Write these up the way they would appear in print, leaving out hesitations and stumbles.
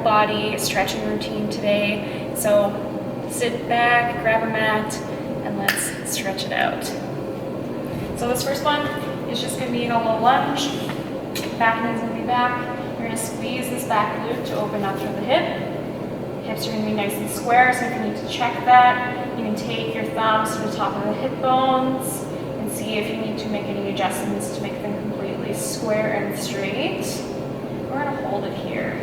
body stretching routine today. So sit back, grab a mat, and let's stretch it out. So this first one is just gonna be in a low lunge. Back knee is gonna be back. You're gonna squeeze this back glute to open up through the hip. Hips are gonna be nice and square, so if you need to check that, you can take your thumbs to the top of the hip bones and see if you need to make any adjustments to make them completely square and straight. We're gonna hold it here.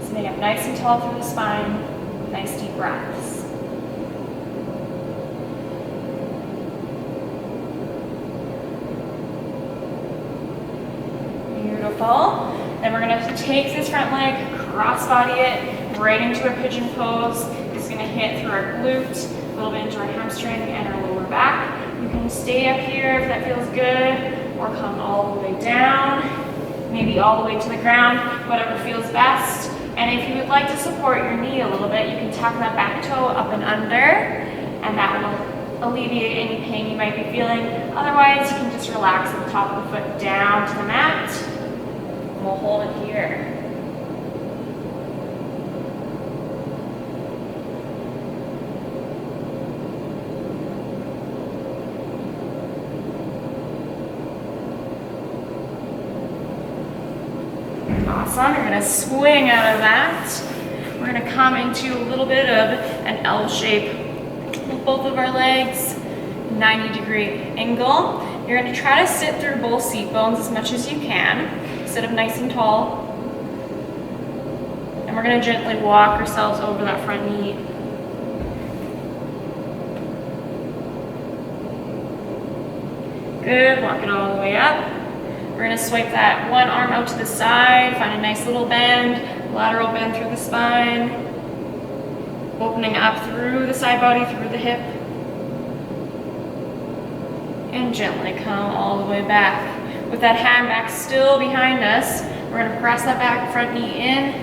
Sitting up nice and tall through the spine, nice deep breaths. Beautiful. Then we're gonna take this front leg, cross body it right into a pigeon pose. It's gonna hit through our glute, a little bit into our hamstring and our lower back. You can stay up here if that feels good, or come all the way down, maybe all the way to the ground, whatever feels best. And if you would like to support your knee a little bit, you can tuck that back toe up and under, and that will alleviate any pain you might be feeling. Otherwise, you can just relax the top of the foot down to the mat, and we'll hold it here. Awesome, you're gonna swing out of that. We're gonna come into a little bit of an L shape with both of our legs, 90-degree angle. You're gonna try to sit through both seat bones as much as you can. Sit up nice and tall. And we're gonna gently walk ourselves over that front knee. Good, walk it all the way up. We're gonna swipe that one arm out to the side, find a nice little bend, lateral bend through the spine, opening up through the side body, through the hip, and gently come all the way back. With that hand back still behind us, we're gonna press that back front knee in,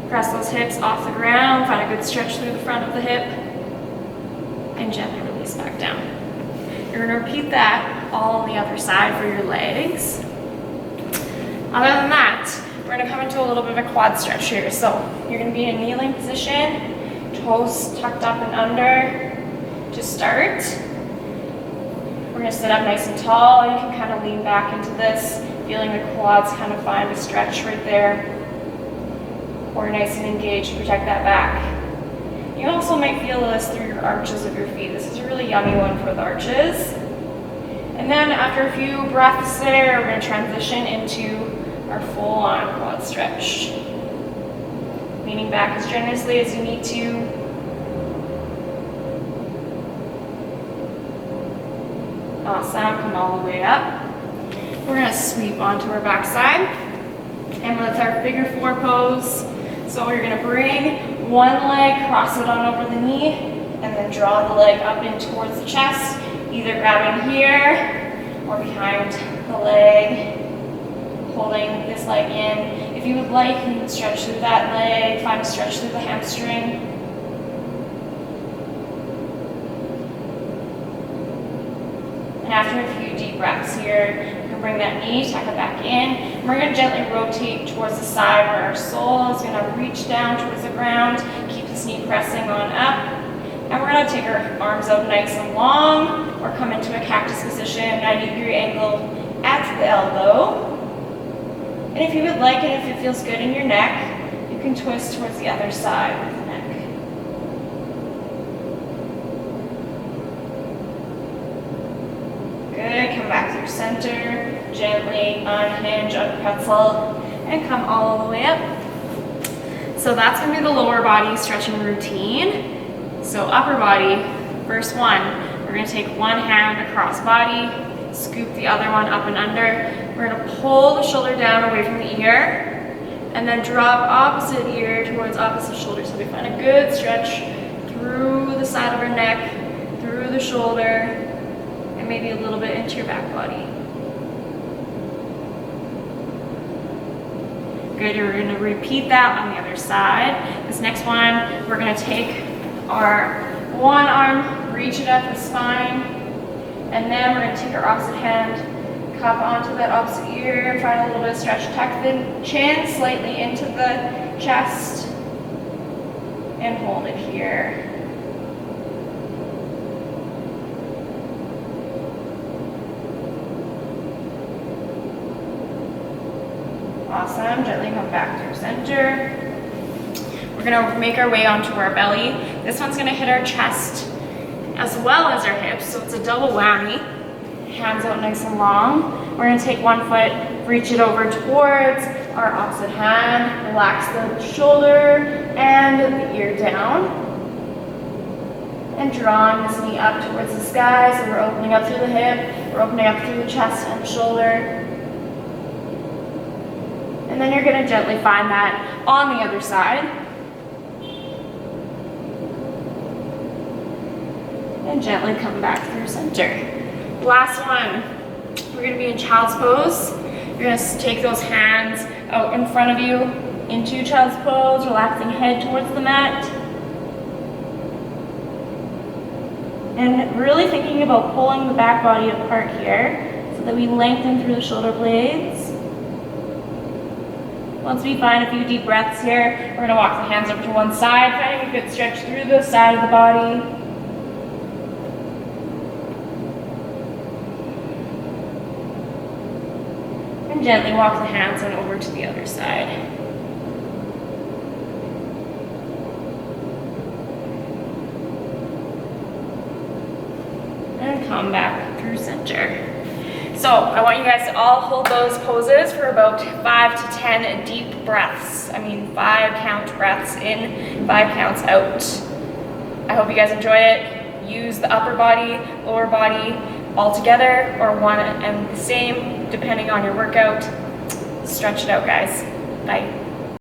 press those hips off the ground, find a good stretch through the front of the hip, and gently release back down. You're gonna repeat that all on the other side for your legs. Other than that, we're gonna come into a little bit of a quad stretch here. So you're gonna be in a kneeling position, toes tucked up and under to start. We're gonna sit up nice and tall. You can kind of lean back into this, feeling the quads kind of find a stretch right there. Core nice and engaged to protect that back. You also might feel this through your arches of your feet. This is a really yummy one for the arches. And then after a few breaths there, we're gonna transition into our full-on quad stretch. Leaning back as generously as you need to. Awesome, come all the way up. We're gonna sweep onto our backside. And with our figure four pose, so you're gonna bring one leg, cross it on over the knee, and then draw the leg up in towards the chest, either grabbing here or behind the leg, holding this leg in. If you would like, you can stretch through that leg, find a stretch through the hamstring. And after a few deep breaths here, you can bring that knee, tuck it back in. And we're gonna gently rotate towards the side where our sole is gonna reach down towards the ground, keep this knee pressing on up. And we're gonna take our arms out nice and long, or come into a cactus position, 90-degree angle at the elbow. And if you would like, and if it feels good in your neck, you can twist towards the other side with the neck. Good, come back through center, gently unhinge, unpretzel, and come all the way up. So that's gonna be the lower body stretching routine. So upper body, first one, we're gonna take one hand across body, scoop the other one up and under. We're gonna pull the shoulder down away from the ear, and then drop opposite ear towards opposite shoulder. So we find a good stretch through the side of our neck, through the shoulder, and maybe a little bit into your back body. Good, we're gonna repeat that on the other side. This next one, we're gonna take our one arm, reach it up the spine, and then we're gonna take our opposite hand, cup onto that opposite ear, find a little bit of stretch, tuck the chin slightly into the chest and hold it here. Awesome, gently come back through center. We're gonna make our way onto our belly. This one's gonna hit our chest as well as our hips, so it's a double whammy. Hands out nice and long. We're gonna take one foot, reach it over towards our opposite hand, relax the shoulder and the ear down. And drawing this knee up towards the sky, so we're opening up through the hip, we're opening up through the chest and shoulder. And then you're gonna gently find that on the other side. And gently come back through center. Last one, we're gonna be in child's pose. You're gonna take those hands out in front of you into child's pose, relaxing head towards the mat. And really thinking about pulling the back body apart here so that we lengthen through the shoulder blades. Once we find a few deep breaths here, we're gonna walk the hands over to one side, finding a good stretch through the side of the body. And gently walk the hands on over to the other side. And come back through center. So I want you guys to all hold those poses for about 5 to 10 deep breaths. I mean 5 count breaths in, 5 counts out. I hope you guys enjoy it. Use the upper body, lower body all together or one and the same depending on your workout. Stretch it out, guys. Bye.